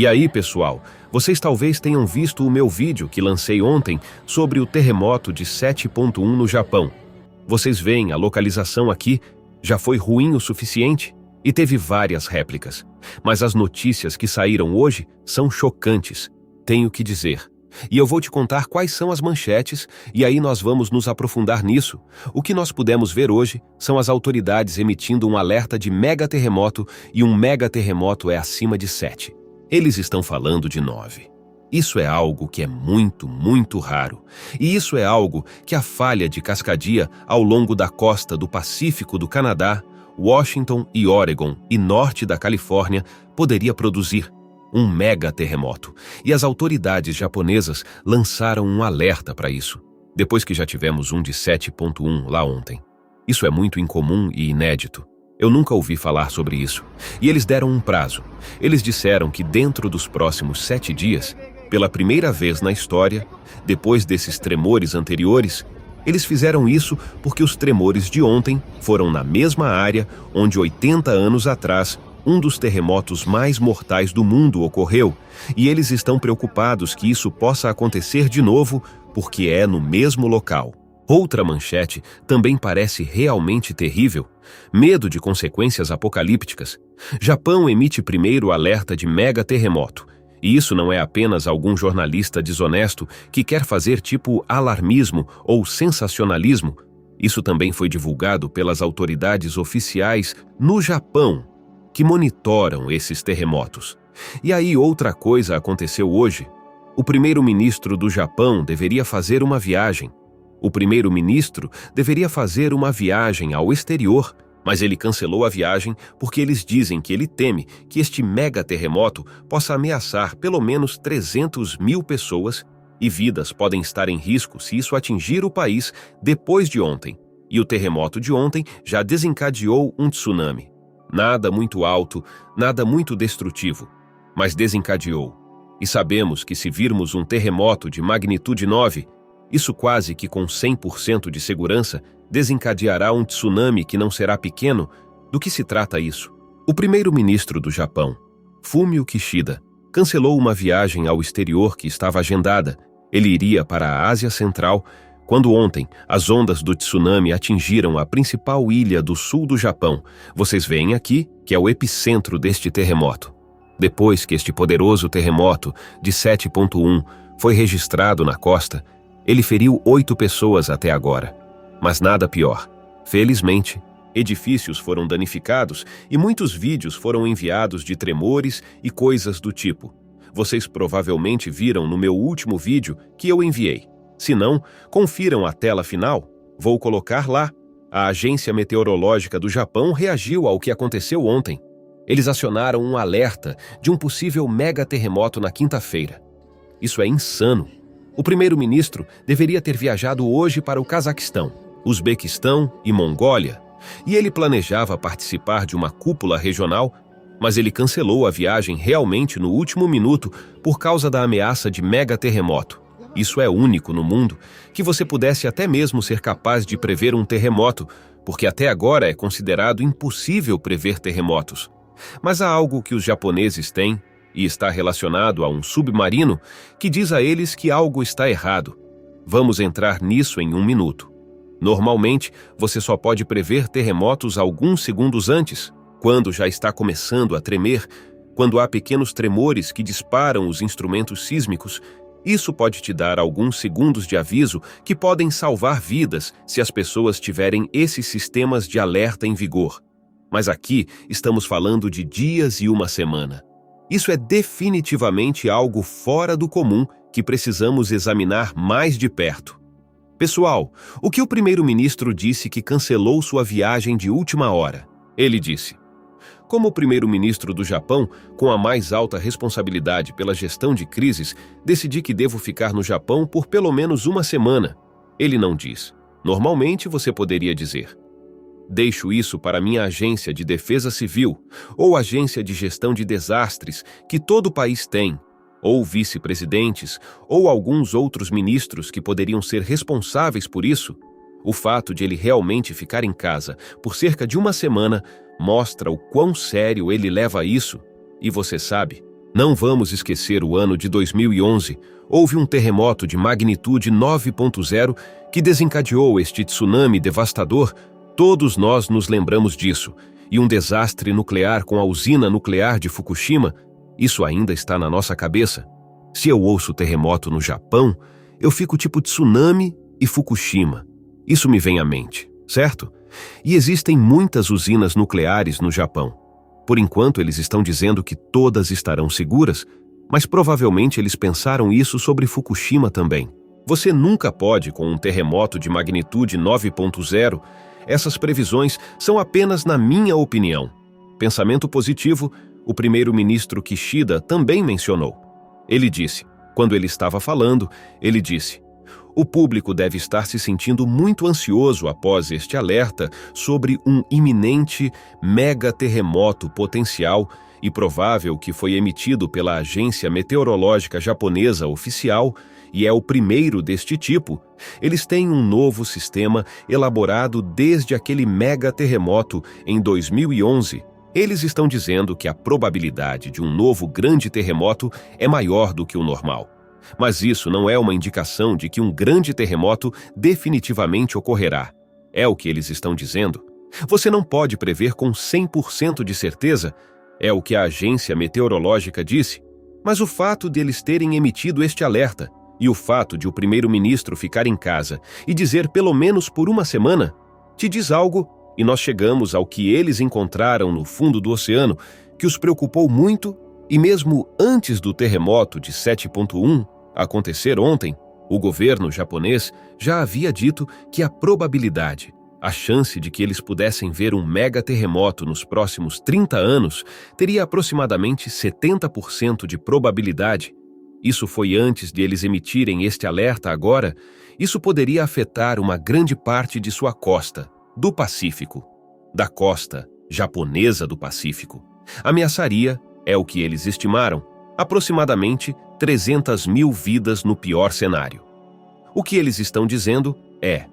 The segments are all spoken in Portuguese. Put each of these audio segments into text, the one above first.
E aí, pessoal, vocês talvez tenham visto o meu vídeo que lancei ontem sobre o terremoto de 7.1 no Japão. Vocês veem a localização aqui, já foi ruim o suficiente? E teve várias réplicas. Mas as notícias que saíram hoje são chocantes, tenho que dizer. E eu vou te contar quais são as manchetes, e aí nós vamos nos aprofundar nisso. O que nós pudemos ver hoje são as autoridades emitindo um alerta de mega terremoto, e um mega terremoto é acima de 7. Eles estão falando de 9. Isso é algo que é muito, muito raro. E isso é algo que a falha de Cascadia ao longo da costa do Pacífico do Canadá, Washington e Oregon e norte da Califórnia poderia produzir um mega terremoto. E as autoridades japonesas lançaram um alerta para isso, depois que já tivemos um de 7.1 lá ontem. Isso é muito incomum e inédito. Eu nunca ouvi falar sobre isso. E eles deram um prazo. Eles disseram que dentro dos próximos 7 dias, pela primeira vez na história, depois desses tremores anteriores, eles fizeram isso porque os tremores de ontem foram na mesma área onde 80 anos atrás um dos terremotos mais mortais do mundo ocorreu, e eles estão preocupados que isso possa acontecer de novo porque é no mesmo local. Outra manchete também parece realmente terrível. Medo de consequências apocalípticas. Japão emite primeiro alerta de mega terremoto. E isso não é apenas algum jornalista desonesto que quer fazer tipo alarmismo ou sensacionalismo. Isso também foi divulgado pelas autoridades oficiais no Japão, que monitoram esses terremotos. E aí outra coisa aconteceu hoje. O primeiro-ministro do Japão deveria fazer uma viagem. O primeiro-ministro deveria fazer uma viagem ao exterior, mas ele cancelou a viagem porque eles dizem que ele teme que este mega terremoto possa ameaçar pelo menos 300 mil pessoas e vidas podem estar em risco se isso atingir o país depois de ontem. E o terremoto de ontem já desencadeou um tsunami. Nada muito alto, nada muito destrutivo, mas desencadeou. E sabemos que se virmos um terremoto de magnitude 9, isso quase que com 100% de segurança desencadeará um tsunami que não será pequeno. Do que se trata isso? O primeiro-ministro do Japão, Fumio Kishida, cancelou uma viagem ao exterior que estava agendada. Ele iria para a Ásia Central, quando ontem as ondas do tsunami atingiram a principal ilha do sul do Japão. Vocês veem aqui que é o epicentro deste terremoto. Depois que este poderoso terremoto de 7.1 foi registrado na costa, ele feriu 8 pessoas até agora. Mas nada pior. Felizmente, edifícios foram danificados e muitos vídeos foram enviados de tremores e coisas do tipo. Vocês provavelmente viram no meu último vídeo que eu enviei. Se não, confiram a tela final. Vou colocar lá. A Agência Meteorológica do Japão reagiu ao que aconteceu ontem. Eles acionaram um alerta de um possível mega terremoto na quinta-feira. Isso é insano. O primeiro-ministro deveria ter viajado hoje para o Cazaquistão, Uzbequistão e Mongólia, e ele planejava participar de uma cúpula regional, mas ele cancelou a viagem realmente no último minuto por causa da ameaça de mega terremoto. Isso é único no mundo, que você pudesse até mesmo ser capaz de prever um terremoto, porque até agora é considerado impossível prever terremotos. Mas há algo que os japoneses têm, e está relacionado a um submarino, que diz a eles que algo está errado. Vamos entrar nisso em um minuto. Normalmente, você só pode prever terremotos alguns segundos antes, quando já está começando a tremer, quando há pequenos tremores que disparam os instrumentos sísmicos. Isso pode te dar alguns segundos de aviso que podem salvar vidas se as pessoas tiverem esses sistemas de alerta em vigor. Mas aqui estamos falando de dias e uma semana. Isso é definitivamente algo fora do comum que precisamos examinar mais de perto. Pessoal, o que o primeiro-ministro disse que cancelou sua viagem de última hora? Ele disse: como o primeiro-ministro do Japão, com a mais alta responsabilidade pela gestão de crises, decidi que devo ficar no Japão por pelo menos uma semana. Ele não diz. Normalmente você poderia dizer: deixo isso para minha agência de defesa civil, ou agência de gestão de desastres que todo país tem, ou vice-presidentes, ou alguns outros ministros que poderiam ser responsáveis por isso. O fato de ele realmente ficar em casa por cerca de uma semana mostra o quão sério ele leva isso. E você sabe, Não vamos esquecer o ano de 2011. Houve um terremoto de magnitude 9.0 que desencadeou este tsunami devastador. Todos nós nos lembramos disso. E um desastre nuclear com a usina nuclear de Fukushima, isso ainda está na nossa cabeça. Se eu ouço terremoto no Japão, eu fico tipo tsunami e Fukushima. Isso me vem à mente, certo? E existem muitas usinas nucleares no Japão. Por enquanto, eles estão dizendo que todas estarão seguras, mas provavelmente eles pensaram isso sobre Fukushima também. Você nunca pode, com um terremoto de magnitude 9.0, essas previsões são apenas na minha opinião. Pensamento positivo, o primeiro-ministro Kishida também mencionou. Ele disse, quando ele estava falando, ele disse: o público deve estar se sentindo muito ansioso após este alerta sobre um iminente mega-terremoto potencial e provável que foi emitido pela Agência Meteorológica Japonesa oficial e é o primeiro deste tipo. Eles têm um novo sistema elaborado desde aquele mega-terremoto em 2011. Eles estão dizendo que a probabilidade de um novo grande terremoto é maior do que o normal. Mas isso não é uma indicação de que um grande terremoto definitivamente ocorrerá. É o que eles estão dizendo. Você não pode prever com 100% de certeza, é o que a agência meteorológica disse. Mas o fato de eles terem emitido este alerta e o fato de o primeiro-ministro ficar em casa e dizer pelo menos por uma semana, te diz algo, e nós chegamos ao que eles encontraram no fundo do oceano, que os preocupou muito. E mesmo antes do terremoto de 7.1 acontecer ontem, o governo japonês já havia dito que a probabilidade, a chance de que eles pudessem ver um mega terremoto nos próximos 30 anos, teria aproximadamente 70% de probabilidade. Isso foi antes de eles emitirem este alerta agora. Isso poderia afetar uma grande parte de sua costa, do Pacífico, da costa japonesa do Pacífico. Ameaçaria, é o que eles estimaram, aproximadamente 300 mil vidas no pior cenário. O que eles estão dizendo é: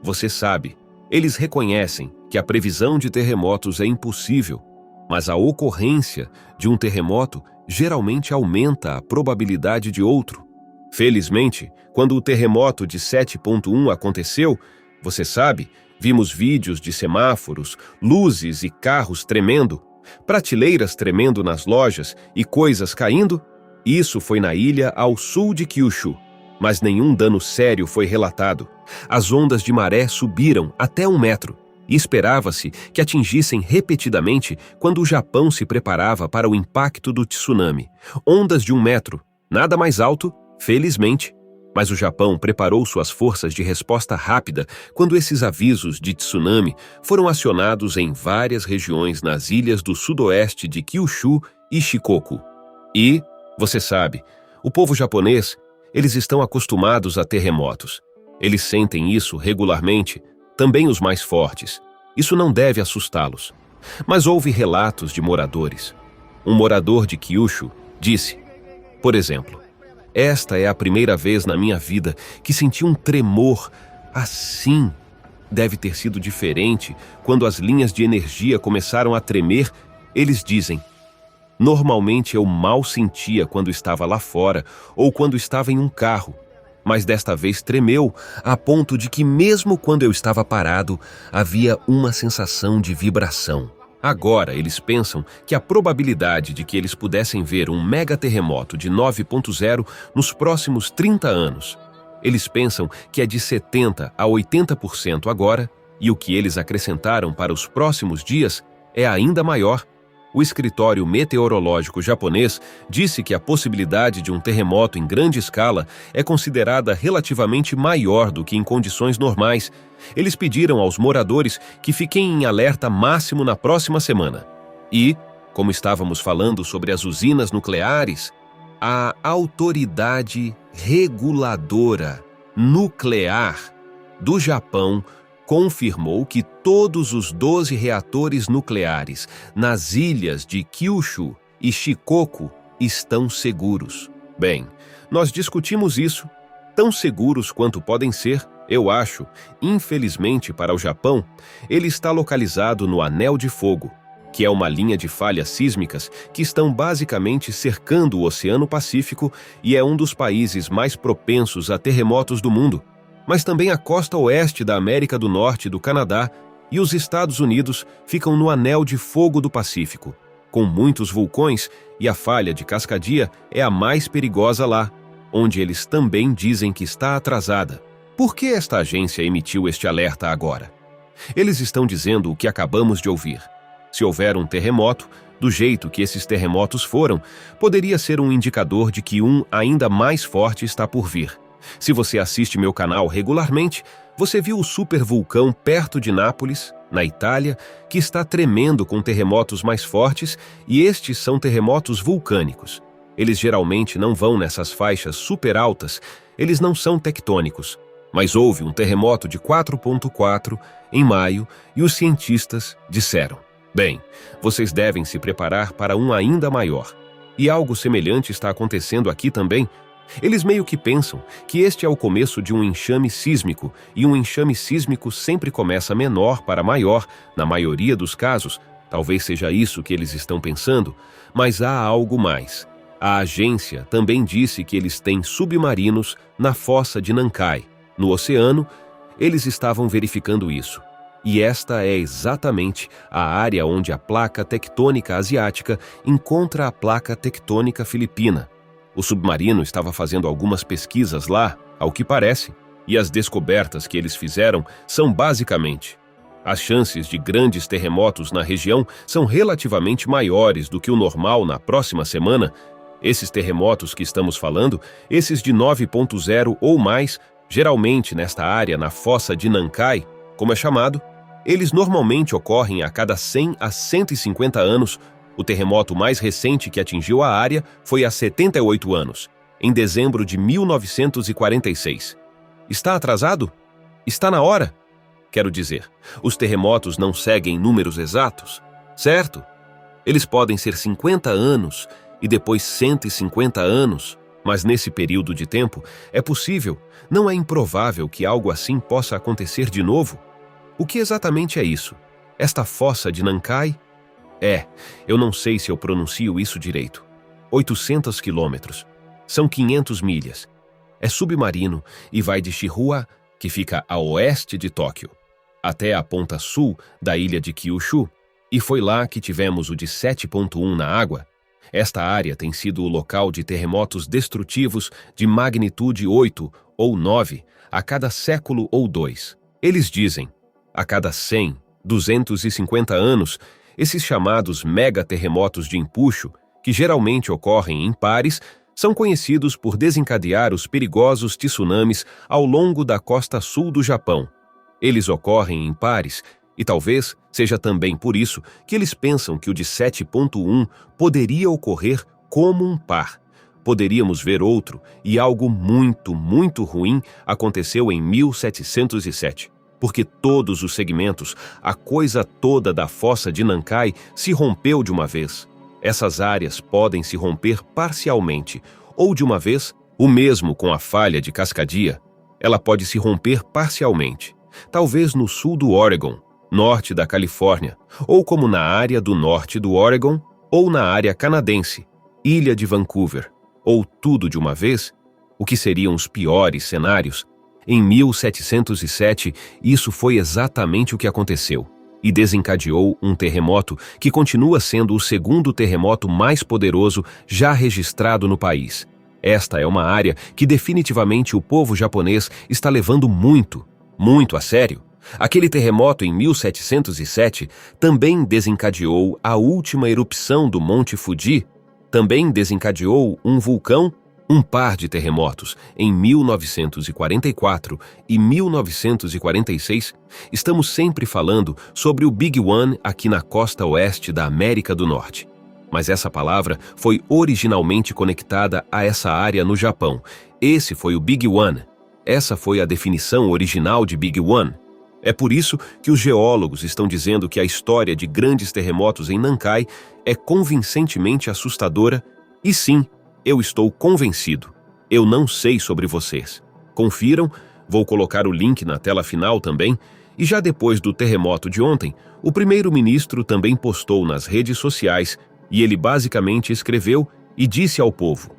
você sabe, eles reconhecem que a previsão de terremotos é impossível, mas a ocorrência de um terremoto geralmente aumenta a probabilidade de outro. Felizmente, quando o terremoto de 7.1 aconteceu, você sabe, vimos vídeos de semáforos, luzes e carros tremendo, prateleiras tremendo nas lojas e coisas caindo. Isso foi na ilha ao sul de Kyushu, mas nenhum dano sério foi relatado. As ondas de maré subiram até 1 metro e esperava-se que atingissem repetidamente quando o Japão se preparava para o impacto do tsunami. Ondas de 1 metro, nada mais alto, felizmente. Mas o Japão preparou suas forças de resposta rápida quando esses avisos de tsunami foram acionados em várias regiões nas ilhas do sudoeste de Kyushu e Shikoku. E, você sabe, o povo japonês, eles estão acostumados a terremotos. Eles sentem isso regularmente, também os mais fortes. Isso não deve assustá-los. Mas houve relatos de moradores. Um morador de Kyushu disse, por exemplo: esta é a primeira vez na minha vida que senti um tremor assim. Deve ter sido diferente quando as linhas de energia começaram a tremer. Eles dizem: normalmente eu mal sentia quando estava lá fora ou quando estava em um carro, mas desta vez tremeu a ponto de que mesmo quando eu estava parado, havia uma sensação de vibração. Agora, eles pensam que a probabilidade de que eles pudessem ver um mega terremoto de 9.0 nos próximos 30 anos, eles pensam que é de 70% a 80% agora, e o que eles acrescentaram para os próximos dias é ainda maior. O escritório meteorológico japonês disse que a possibilidade de um terremoto em grande escala é considerada relativamente maior do que em condições normais. Eles pediram aos moradores que fiquem em alerta máximo na próxima semana. E, como estávamos falando sobre as usinas nucleares, a autoridade reguladora nuclear do Japão confirmou que todos os 12 reatores nucleares nas ilhas de Kyushu e Shikoku estão seguros. Bem, nós discutimos isso, tão seguros quanto podem ser, eu acho. Infelizmente para o Japão, ele está localizado no Anel de Fogo. que é uma linha de falhas sísmicas que estão basicamente cercando o Oceano Pacífico e é um dos países mais propensos a terremotos do mundo, mas também a costa oeste da América do Norte e do Canadá e os Estados Unidos ficam no Anel de Fogo do Pacífico, com muitos vulcões, e a falha de Cascadia é a mais perigosa lá, onde eles também dizem que está atrasada. Por que esta agência emitiu este alerta agora? Eles estão dizendo o que acabamos de ouvir. Se houver um terremoto, do jeito que esses terremotos foram, poderia ser um indicador de que um ainda mais forte está por vir. Se você assiste meu canal regularmente, você viu o supervulcão perto de Nápoles, na Itália, que está tremendo com terremotos mais fortes, e estes são terremotos vulcânicos. Eles geralmente não vão nessas faixas super altas, eles não são tectônicos. Mas houve um terremoto de 4,4 em maio e os cientistas disseram: bem, vocês devem se preparar para um ainda maior. E algo semelhante está acontecendo aqui também. Eles meio que pensam que este é o começo de um enxame sísmico, e um enxame sísmico sempre começa menor para maior, na maioria dos casos. Talvez seja isso que eles estão pensando, mas há algo mais. A agência também disse que eles têm submarinos na fossa de Nankai, no oceano. Eles estavam verificando isso. E esta é exatamente a área onde a placa tectônica asiática encontra a placa tectônica filipina. O submarino estava fazendo algumas pesquisas lá, ao que parece, e as descobertas que eles fizeram são basicamente: as chances de grandes terremotos na região são relativamente maiores do que o normal na próxima semana. Esses terremotos que estamos falando, esses de 9,0 ou mais, geralmente nesta área na fossa de Nankai, como é chamado, eles normalmente ocorrem a cada 100 a 150 anos. O terremoto mais recente que atingiu a área foi há 78 anos, em dezembro de 1946. Está atrasado? Está na hora? Quero dizer, os terremotos não seguem números exatos, certo? Eles podem ser 50 anos e depois 150 anos, mas nesse período de tempo é possível, não é improvável que algo assim possa acontecer de novo. O que exatamente é isso? Esta fossa de Nankai? Eu não sei se eu pronuncio isso direito. 800 quilômetros. São 500 milhas. É submarino e vai de Shihua, que fica a oeste de Tóquio, até a ponta sul da ilha de Kyushu, e foi lá que tivemos o de 7,1 na água. Esta área tem sido o local de terremotos destrutivos de magnitude 8 ou 9 a cada século ou dois. Eles dizem, a cada 100, 250 anos, esses chamados megaterremotos de empuxo, que geralmente ocorrem em pares, são conhecidos por desencadear os perigosos tsunamis ao longo da costa sul do Japão. Eles ocorrem em pares, e talvez seja também por isso que eles pensam que o de 7,1 poderia ocorrer como um par. Poderíamos ver outro, e algo muito, muito ruim aconteceu em 1707. Porque todos os segmentos, a coisa toda da fossa de Nankai se rompeu de uma vez. Essas áreas podem se romper parcialmente, ou de uma vez, o mesmo com a falha de Cascadia. Ela pode se romper parcialmente, talvez no sul do Oregon, norte da Califórnia, ou como na área do norte do Oregon, ou na área canadense, ilha de Vancouver, ou tudo de uma vez, o que seriam os piores cenários. Em 1707, isso foi exatamente o que aconteceu, e desencadeou um terremoto que continua sendo o segundo terremoto mais poderoso já registrado no país. Esta é uma área que definitivamente o povo japonês está levando muito, muito a sério. Aquele terremoto em 1707 também desencadeou a última erupção do Monte Fuji, também desencadeou um vulcão, um par de terremotos em 1944 e 1946. Estamos sempre falando sobre o Big One aqui na costa oeste da América do Norte. Mas essa palavra foi originalmente conectada a essa área no Japão. Esse foi o Big One. Essa foi a definição original de Big One. É por isso que os geólogos estão dizendo que a história de grandes terremotos em Nankai é convincentemente assustadora. E sim, eu estou convencido. Eu não sei sobre vocês. Confiram, vou colocar o link na tela final também, E já depois do terremoto de ontem, o primeiro-ministro também postou nas redes sociais e ele basicamente escreveu e disse ao povo: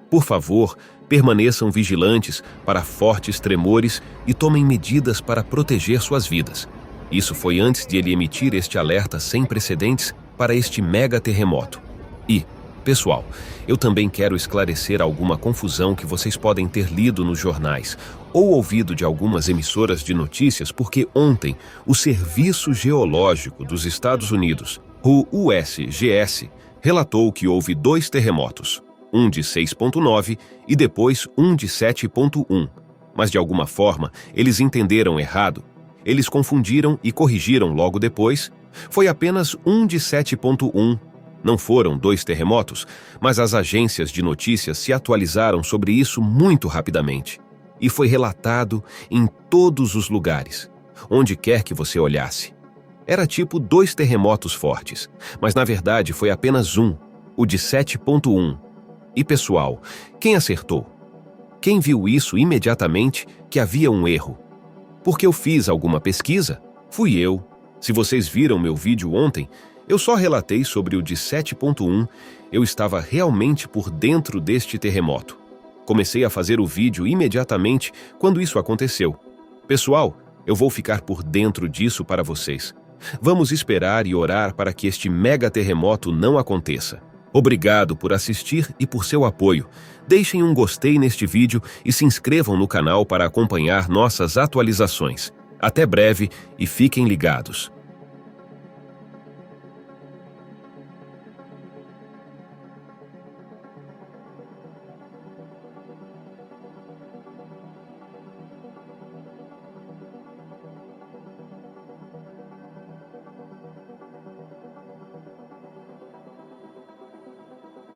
por favor, permaneçam vigilantes para fortes tremores e tomem medidas para proteger suas vidas. Isso foi antes de ele emitir este alerta sem precedentes para este mega terremoto. E, pessoal, eu também quero esclarecer alguma confusão que vocês podem ter lido nos jornais ou ouvido de algumas emissoras de notícias, porque ontem o Serviço Geológico dos Estados Unidos, o USGS, relatou que houve 2 terremotos, um de 6,9 e depois um de 7,1. Mas de alguma forma eles entenderam errado. Eles confundiram e corrigiram logo depois. Foi apenas um de 7,1. Não foram 2 terremotos, mas as agências de notícias se atualizaram sobre isso muito rapidamente. E foi relatado em todos os lugares, onde quer que você olhasse. Era tipo 2 terremotos fortes, mas na verdade foi apenas um, o de 7,1. E pessoal, quem acertou? Quem viu isso imediatamente que havia um erro? Porque eu fiz alguma pesquisa? Fui eu. Se vocês viram meu vídeo ontem, eu só relatei sobre o de 7,1, eu estava realmente por dentro deste terremoto. Comecei a fazer o vídeo imediatamente quando isso aconteceu. Pessoal, eu vou ficar por dentro disso para vocês. Vamos esperar e orar para que este mega terremoto não aconteça. Obrigado por assistir e por seu apoio. Deixem um gostei neste vídeo e se inscrevam no canal para acompanhar nossas atualizações. Até breve e fiquem ligados.